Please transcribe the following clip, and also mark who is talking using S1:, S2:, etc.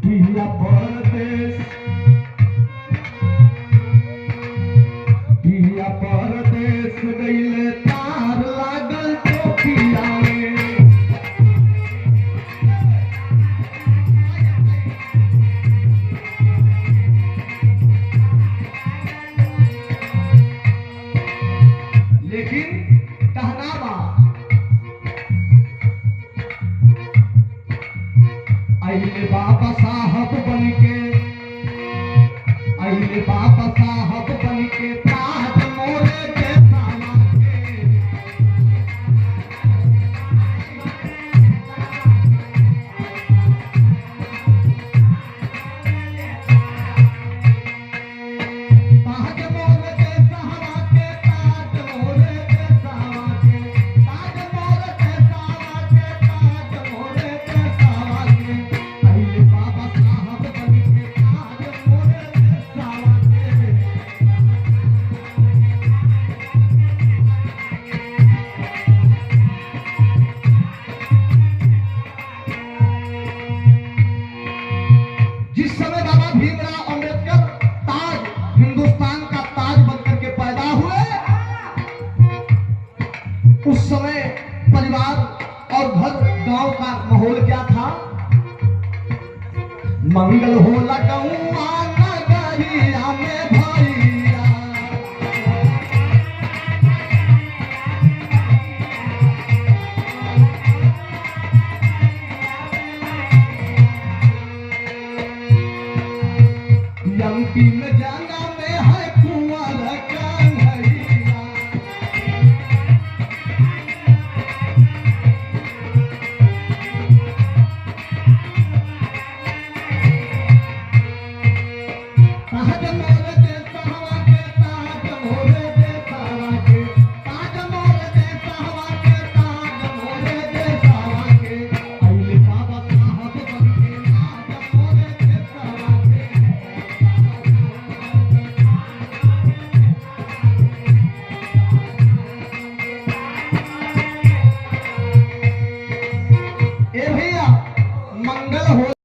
S1: पिया परदेश, पिया परदेश गईले तार लागल टोकिया में। लेकिन कहना बा आइले बाबा साहब बनके, आइले बाबा साहब बनके ताज मोरे जैसा लागे। ताज मोरे जैसा लागे, ताज मोरे जैसा लागे, ताज मोरे जैसा लागे, ताज मोरे जैसा लागे। आइले बाबा साहब बनके ताज मोरे जैसा लागे। जिस समय बाबा भीमराव अंबेडकर ताज, हिंदुस्तान का ताज बनकर के पैदा हुए, उस समय परिवार और घर गांव का माहौल क्या था? मंगल हो लगौआ नगरिया में भैया, एमपी में जा